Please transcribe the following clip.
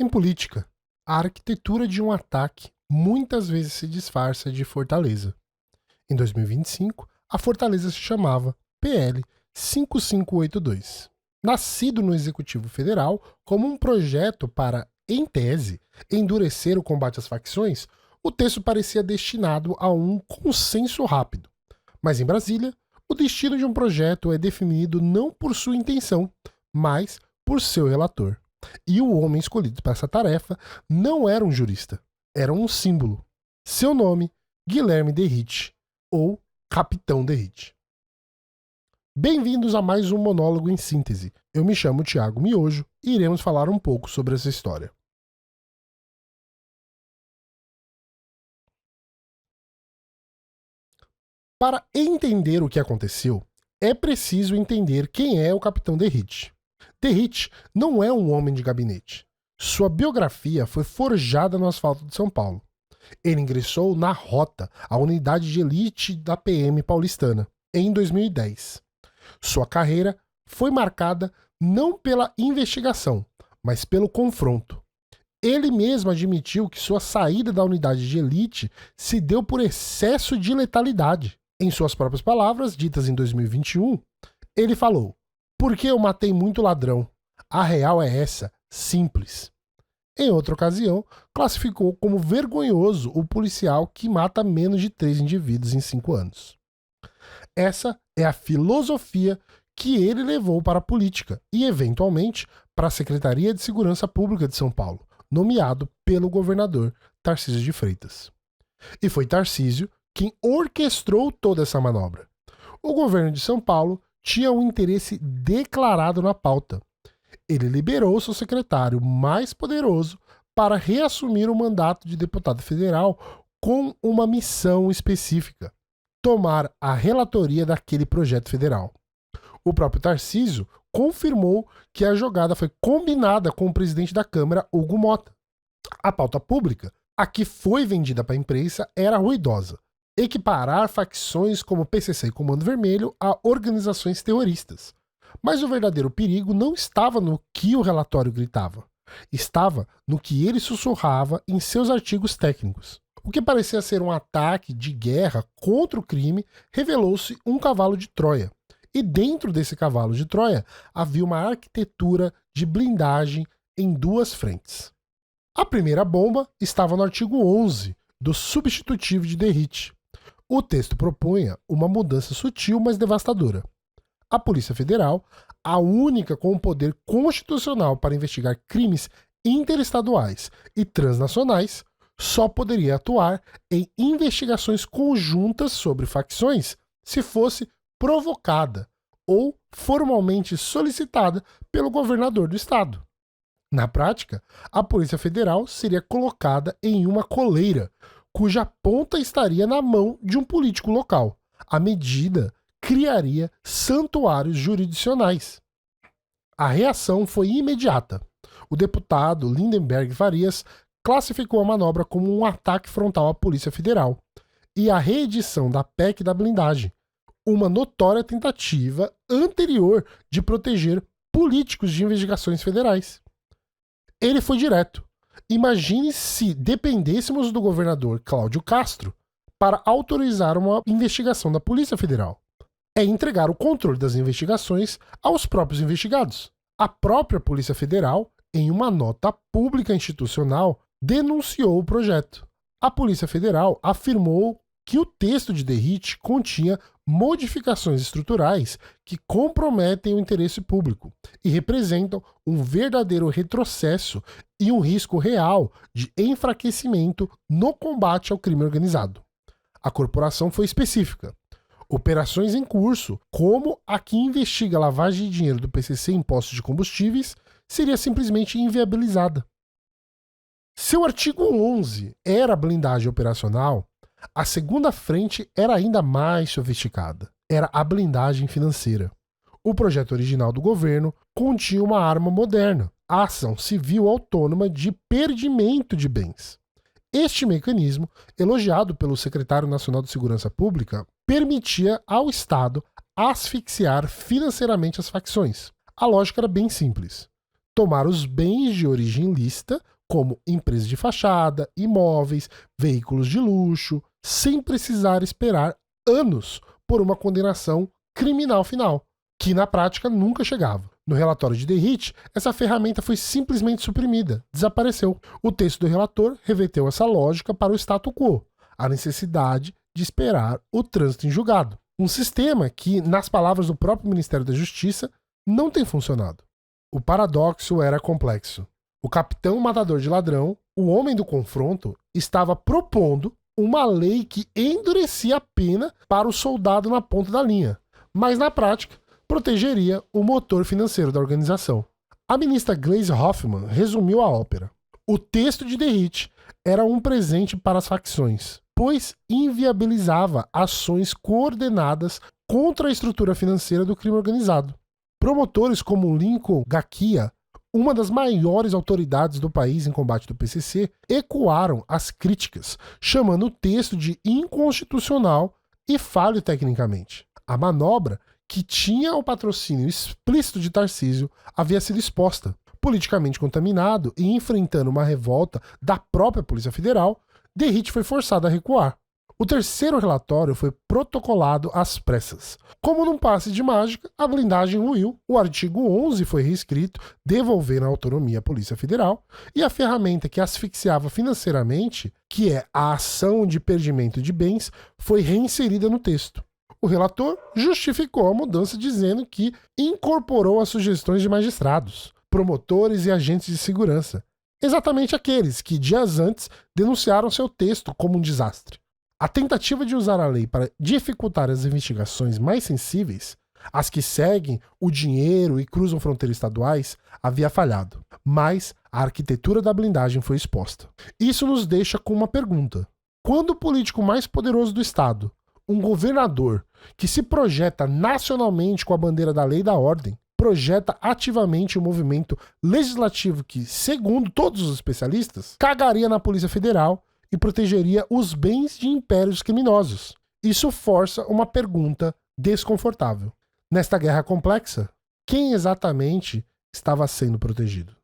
Em política, a arquitetura de um ataque muitas vezes se disfarça de fortaleza. Em 2025, a fortaleza se chamava PL 5582. Nascido no Executivo Federal como um projeto para, em tese, endurecer o combate às facções, o texto parecia destinado a um consenso rápido. Mas em Brasília, o destino de um projeto é definido não por sua intenção, mas por seu relator. E o homem escolhido para essa tarefa não era um jurista, era um símbolo. Seu nome, Guilherme Derrite, ou Capitão Derrite. Bem-vindos a mais um monólogo em síntese. Eu me chamo Thiago Miojo e iremos falar um pouco sobre essa história. Para entender o que aconteceu, é preciso entender quem é o Capitão Derrite. Derrite não é um homem de gabinete. Sua biografia foi forjada no asfalto de São Paulo. Ele ingressou na Rota, a unidade de elite da PM paulistana, em 2010. Sua carreira foi marcada não pela investigação, mas pelo confronto. Ele mesmo admitiu que sua saída da unidade de elite se deu por excesso de letalidade. Em suas próprias palavras, ditas em 2021, ele falou: "Porque eu matei muito ladrão. A real é essa, simples." Em outra ocasião, classificou como vergonhoso o policial que mata menos de 3 indivíduos em 5 anos. Essa é a filosofia que ele levou para a política e, eventualmente, para a Secretaria de Segurança Pública de São Paulo, nomeado pelo governador Tarcísio de Freitas. E foi Tarcísio quem orquestrou toda essa manobra. O governo de São Paulo tinha um interesse declarado na pauta. Ele liberou seu secretário mais poderoso para reassumir o mandato de deputado federal com uma missão específica: tomar a relatoria daquele projeto federal. O próprio Tarcísio confirmou que a jogada foi combinada com o presidente da Câmara, Hugo Mota. A pauta pública, a que foi vendida para a imprensa, era ruidosa: equiparar facções como PCC e Comando Vermelho a organizações terroristas. Mas o verdadeiro perigo não estava no que o relatório gritava. Estava no que ele sussurrava em seus artigos técnicos. O que parecia ser um ataque de guerra contra o crime revelou-se um cavalo de Troia. E dentro desse cavalo de Troia havia uma arquitetura de blindagem em duas frentes. A primeira bomba estava no artigo 11 do substitutivo de Derrite. O texto propunha uma mudança sutil, mas devastadora. A Polícia Federal, a única com o poder constitucional para investigar crimes interestaduais e transnacionais, só poderia atuar em investigações conjuntas sobre facções se fosse provocada ou formalmente solicitada pelo governador do estado. Na prática, a Polícia Federal seria colocada em uma coleira, cuja ponta estaria na mão de um político local. A medida criaria santuários jurisdicionais. A reação foi imediata. O deputado Lindenberg Farias classificou a manobra como um ataque frontal à Polícia Federal e a reedição da PEC da blindagem, uma notória tentativa anterior de proteger políticos de investigações federais. Ele foi direto. Imagine se dependêssemos do governador Cláudio Castro para autorizar uma investigação da Polícia Federal. É entregar o controle das investigações aos próprios investigados. A própria Polícia Federal, em uma nota pública institucional, denunciou o projeto. A Polícia Federal afirmou que o texto de Derrite continha modificações estruturais que comprometem o interesse público e representam um verdadeiro retrocesso e um risco real de enfraquecimento no combate ao crime organizado. A corporação foi específica. Operações em curso, como a que investiga a lavagem de dinheiro do PCC em postos de combustíveis, seria simplesmente inviabilizada. Se o artigo 11 era blindagem operacional, a segunda frente era ainda mais sofisticada. Era a blindagem financeira. O projeto original do governo continha uma arma moderna, a ação civil autônoma de perdimento de bens. Este mecanismo, elogiado pelo secretário nacional de Segurança Pública, permitia ao Estado asfixiar financeiramente as facções. A lógica era bem simples. tomar os bens de origem lícita, como empresas de fachada, imóveis, veículos de luxo, sem precisar esperar anos por uma condenação criminal final, que na prática nunca chegava. No relatório de Derrite, essa ferramenta foi simplesmente suprimida, desapareceu. O texto do relator reverteu essa lógica para o status quo, a necessidade de esperar o trânsito em julgado. Um sistema que, nas palavras do próprio Ministério da Justiça, não tem funcionado. O paradoxo era complexo. O capitão matador de ladrão, o homem do confronto, estava propondo uma lei que endurecia a pena para o soldado na ponta da linha, mas na prática protegeria o motor financeiro da organização. A ministra Gleisi Hoffmann resumiu a ópera. O texto de Derrite era um presente para as facções, pois inviabilizava ações coordenadas contra a estrutura financeira do crime organizado. Promotores como Lincoln Gakia, uma das maiores autoridades do país em combate do PCC, ecoaram as críticas, chamando o texto de inconstitucional e falho tecnicamente. A manobra, que tinha o patrocínio explícito de Tarcísio, havia sido exposta. Politicamente contaminado e enfrentando uma revolta da própria Polícia Federal, Derrite foi forçado a recuar. O terceiro relatório foi protocolado às pressas. Como num passe de mágica, a blindagem ruiu, o artigo 11 foi reescrito, devolvendo a autonomia à Polícia Federal, e a ferramenta que asfixiava financeiramente, que é a ação de perdimento de bens, foi reinserida no texto. O relator justificou a mudança dizendo que incorporou as sugestões de magistrados, promotores e agentes de segurança, exatamente aqueles que dias antes denunciaram seu texto como um desastre. A tentativa de usar a lei para dificultar as investigações mais sensíveis, as que seguem o dinheiro e cruzam fronteiras estaduais, havia falhado, mas a arquitetura da blindagem foi exposta. Isso nos deixa com uma pergunta. Quando o político mais poderoso do Estado, um governador que se projeta nacionalmente com a bandeira da lei e da ordem, projeta ativamente o movimento legislativo que, segundo todos os especialistas, cagaria na Polícia Federal e protegeria os bens de impérios criminosos. Isso força uma pergunta desconfortável. Nesta guerra complexa, quem exatamente estava sendo protegido?